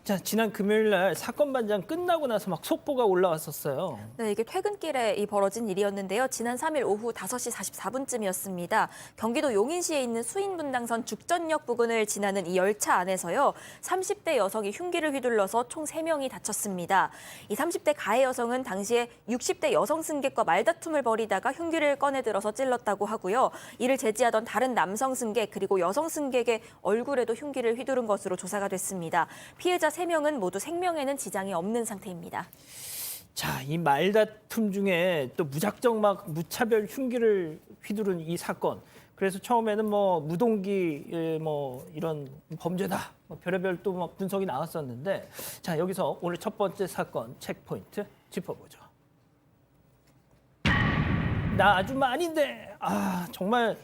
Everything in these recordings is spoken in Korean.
자, 지난 금요일 날 사건 반장 끝나고 나서 막 속보가 올라왔었어요. 네, 이게 퇴근길에 벌어진 일이었는데요. 지난 3일 오후 5시 44분쯤이었습니다. 경기도 용인시에 있는 수인분당선 죽전역 부근을 지나는 이 열차 안에서요. 30대 여성이 흉기를 휘둘러서 총 3명이 다쳤습니다. 이 30대 가해 여성은 당시에 60대 여성 승객과 말다툼을 벌이다가 흉기를 꺼내 들어서 찔렀다고 하고요. 이를 제지하던 다른 남성 승객 그리고 여성 승객의 얼굴에도 흉기를 휘두른 것으로 조사가 됐습니다. 피해자 3명은 모두 생명에는 지장이 없는 상태입니다. 자, 이 말다툼 중에 또 무작정 막 무차별 흉기를 휘두른 이 사건. 그래서 처음에는 뭐 무동기 뭐 이런 범죄다. 뭐 별의별 또 막 분석이 나왔었는데, 자, 여기서 오늘 첫 번째 사건 체크포인트 짚어보죠. 나 아줌마 아닌데. 정말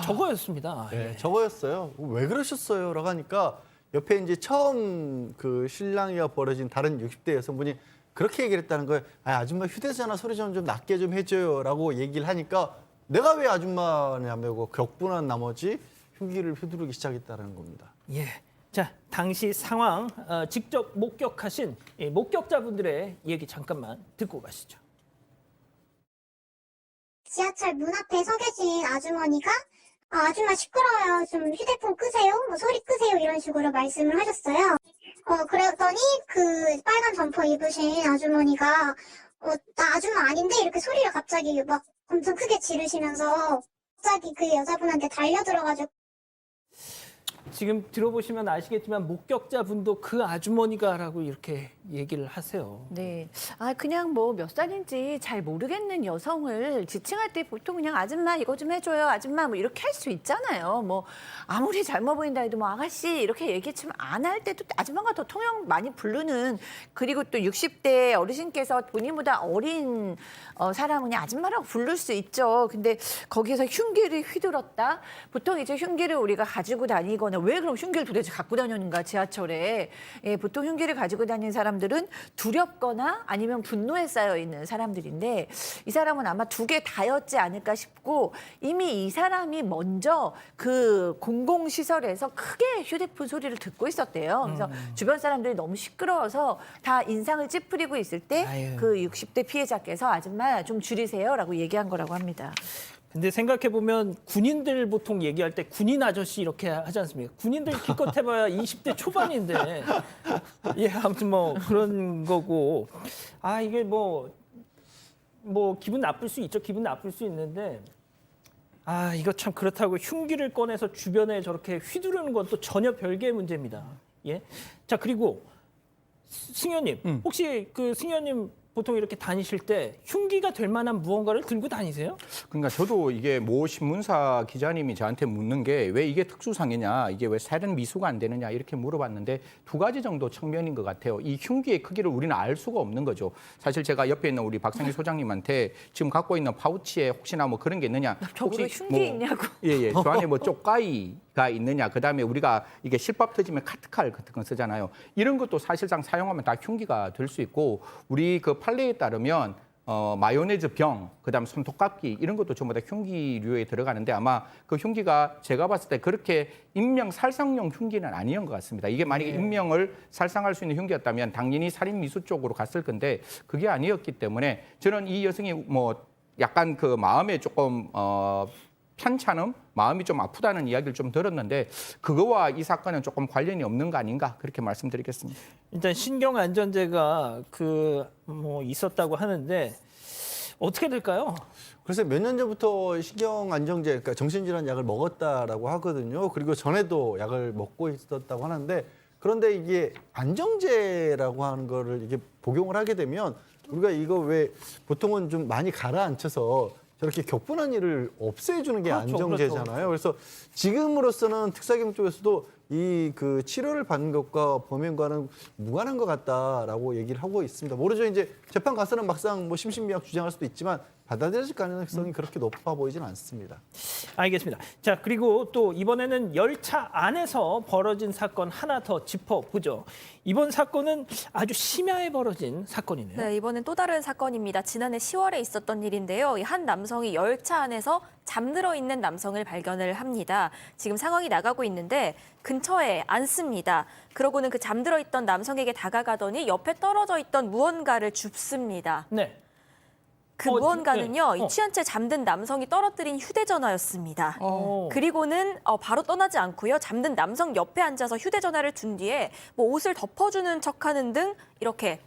저거였습니다. 네, 예. 저거였어요. 왜 그러셨어요? 라고 하니까 옆에 이제 처음 그 신랑이와 벌어진 다른 60대 여성분이 그렇게 얘기를 했다는 거예요. 아줌마 휴대전화 소리 좀 낮게 좀 해줘요. 라고 얘기를 하니까 내가 왜 아줌마냐고 격분한 나머지 흉기를 휘두르기 시작했다는 겁니다. 예. 자, 당시 상황 직접 목격하신 이 목격자분들의 얘기 잠깐만 듣고 가시죠. 지하철 문 앞에 서 계신 아주머니가 아줌마 시끄러워요. 좀 휴대폰 끄세요. 뭐 소리 끄세요. 이런 식으로 말씀을 하셨어요. 그랬더니 그 빨간 점퍼 입으신 아주머니가 나 아줌마 아닌데 이렇게 소리를 갑자기 막 엄청 크게 지르시면서 갑자기 그 여자분한테 달려들어가지고 지금 들어보시면 아시겠지만 목격자분도 그 아주머니가라고 이렇게 얘기를 하세요. 네. 그냥 뭐 몇 살인지 잘 모르겠는 여성을 지칭할 때 보통 그냥 아줌마 이거 좀 해줘요. 아줌마 뭐 이렇게 할 수 있잖아요. 뭐 아무리 젊어 보인다 해도 뭐 아가씨 이렇게 얘기했지만 안 할 때도 아줌마가 더 통용 많이 부르는 그리고 또 60대 어르신께서 본인보다 어린 사람은 그냥 아줌마라고 부를 수 있죠. 근데 거기에서 흉기를 휘둘렀다. 보통 이제 흉기를 우리가 가지고 다니거나 왜 그럼 흉기를 도대체 갖고 다녔는가 지하철에. 예, 보통 흉기를 가지고 다니는 사람들은 두렵거나 아니면 분노에 쌓여 있는 사람들인데 이 사람은 아마 두 개 다였지 않을까 싶고 이미 이 사람이 먼저 그 공공시설에서 크게 휴대폰 소리를 듣고 있었대요. 그래서 주변 사람들이 너무 시끄러워서 다 인상을 찌푸리고 있을 때 아유. 그 60대 피해자께서 아줌마 좀 줄이세요라고 얘기한 거라고 합니다. 근데 생각해보면 군인들 보통 얘기할 때 군인 아저씨 이렇게 하지 않습니까? 군인들 기껏 해봐야 20대 초반인데. 예, 아무튼 뭐 그런 거고. 이게 뭐 기분 나쁠 수 있죠. 기분 나쁠 수 있는데. 이거 참 그렇다고 흉기를 꺼내서 주변에 저렇게 휘두르는 건 또 전혀 별개의 문제입니다. 예. 자, 그리고 승현님, 혹시 그 승현님 보통 이렇게 다니실 때 흉기가 될 만한 무언가를 들고 다니세요? 그러니까 저도 이게 모 신문사 기자님이 저한테 묻는 게 왜 이게 특수상해냐, 이게 왜 살인 미수가 안 되느냐 이렇게 물어봤는데 두 가지 정도 측면인 것 같아요. 이 흉기의 크기를 우리는 알 수가 없는 거죠. 사실 제가 옆에 있는 우리 박상희 소장님한테 지금 갖고 있는 파우치에 혹시나 뭐 그런 게 있느냐, 저보고 혹시 흉기 있냐고. 예, 저 안에 뭐 쪽가이가 있느냐, 그다음에 우리가 이게 실밥 터지면 카트칼 같은 거 쓰잖아요. 이런 것도 사실상 사용하면 다 흉기가 될 수 있고 우리 그 판례에 따르면 마요네즈 병, 그다음 손톱깎이 이런 것도 전부 다 흉기류에 들어가는데 아마 그 흉기가 제가 봤을 때 그렇게 인명 살상용 흉기는 아니었던 것 같습니다. 이게 만약에 인명을 살상할 수 있는 흉기였다면 당연히 살인 미수 쪽으로 갔을 건데 그게 아니었기 때문에 저는 이 여성이 뭐 약간 그 마음에 조금 편찮음, 마음이 좀 아프다는 이야기를 좀 들었는데 그거와 이 사건은 조금 관련이 없는 거 아닌가 그렇게 말씀드리겠습니다. 일단 신경안전제가 있었다고 하는데 어떻게 될까요? 그래서 몇 년 전부터 신경안정제, 그러니까 정신질환 약을 먹었다라고 하거든요. 그리고 전에도 약을 먹고 있었다고 하는데 그런데 이게 안정제라고 하는 거를 이게 복용을 하게 되면 우리가 이거 왜 보통은 좀 많이 가라앉혀서 저렇게 격분한 일을 없애주는 게 그렇죠, 안정제잖아요. 그래서 지금으로서는 특사경 쪽에서도 이 그 치료를 받는 것과 범행과는 무관한 것 같다라고 얘기를 하고 있습니다. 모르죠. 이제 재판 가서는 막상 뭐 심신미약 주장할 수도 있지만 받아들여질 가능성이 그렇게 높아 보이진 않습니다. 알겠습니다. 자, 그리고 또 이번에는 열차 안에서 벌어진 사건 하나 더 짚어보죠. 이번 사건은 아주 심야에 벌어진 사건이네요. 네, 이번엔 또 다른 사건입니다. 지난해 10월에 있었던 일인데요. 이 한 남성이 열차 안에서 잠들어 있는 남성을 발견을 합니다. 지금 상황이 나가고 있는데 근처에 앉습니다. 그러고는 그 잠들어 있던 남성에게 다가가더니 옆에 떨어져 있던 무언가를 줍습니다. 네. 그 어, 무언가는요, 네. 이 취한 채 잠든 남성이 떨어뜨린 휴대전화였습니다. 그리고는 바로 떠나지 않고요, 잠든 남성 옆에 앉아서 휴대전화를 둔 뒤에 뭐 옷을 덮어주는 척하는 등 이렇게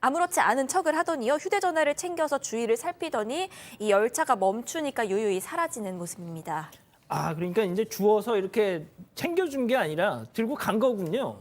아무렇지 않은 척을 하더니요, 휴대전화를 챙겨서 주위를 살피더니 이 열차가 멈추니까 유유히 사라지는 모습입니다. 아, 그러니까 이제 주워서 이렇게 챙겨준 게 아니라 들고 간 거군요.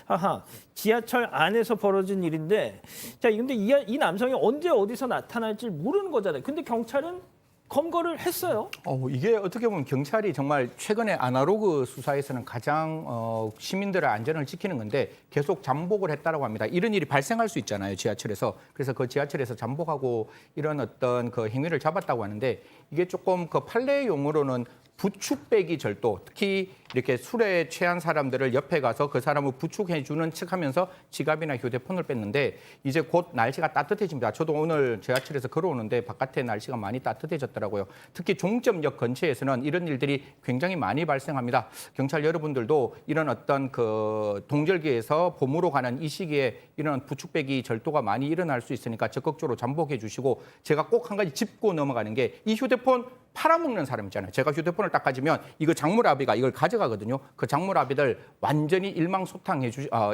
아하, 지하철 안에서 벌어진 일인데, 자, 근데 이 남성이 언제 어디서 나타날지 모르는 거잖아요. 근데 경찰은 검거를 했어요. 이게 어떻게 보면 경찰이 정말 최근에 아날로그 수사에서는 가장 시민들의 안전을 지키는 건데 계속 잠복을 했다라고 합니다. 이런 일이 발생할 수 있잖아요, 지하철에서. 그래서 그 지하철에서 잠복하고 이런 어떤 그 행위를 잡았다고 하는데 이게 조금 그 판례 용어로는 부축배기 절도, 특히 이렇게 술에 취한 사람들을 옆에 가서 그 사람을 부축해주는 척하면서 지갑이나 휴대폰을 뺐는데 이제 곧 날씨가 따뜻해집니다. 저도 오늘 지하철에서 걸어오는데 바깥에 날씨가 많이 따뜻해졌더라고요. 특히 종점역 근처에서는 이런 일들이 굉장히 많이 발생합니다. 경찰 여러분들도 이런 어떤 그 동절기에서 봄으로 가는 이 시기에 이런 부축배기 절도가 많이 일어날 수 있으니까 적극적으로 잠복해 주시고, 제가 꼭 한 가지 짚고 넘어가는 게 이 휴대폰 팔아먹는 사람 있잖아요. 제가 휴대폰을 딱 가지면 이거 작물아비가 이걸 가져가거든요. 그 작물아비들 완전히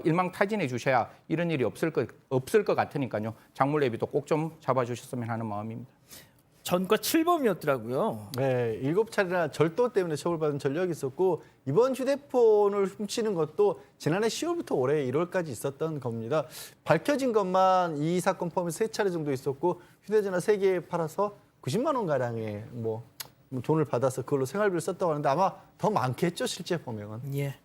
일망타진해 주셔야 이런 일이 없을 것 같으니까요. 작물애비도 꼭 좀 잡아주셨으면 하는 마음입니다. 전과 7범이었더라고요. 네, 7차례나 절도 때문에 처벌받은 전력이 있었고 이번 휴대폰을 훔치는 것도 지난해 10월부터 올해 1월까지 있었던 겁니다. 밝혀진 것만 이 사건 포함해서 3차례 정도 있었고 휴대전화 3개 팔아서 90만 원 가량의 뭐 돈을 받아서 그걸로 생활비를 썼다고 하는데 아마 더 많겠죠, 실제 보면. 예.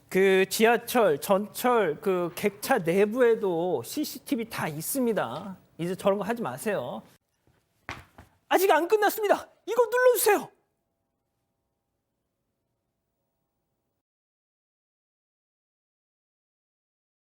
그 지하철, 전철, 그 객차 내부에도 CCTV 다 있습니다. 이제 저런 거 하지 마세요. 아직 안 끝났습니다. 이거 눌러주세요.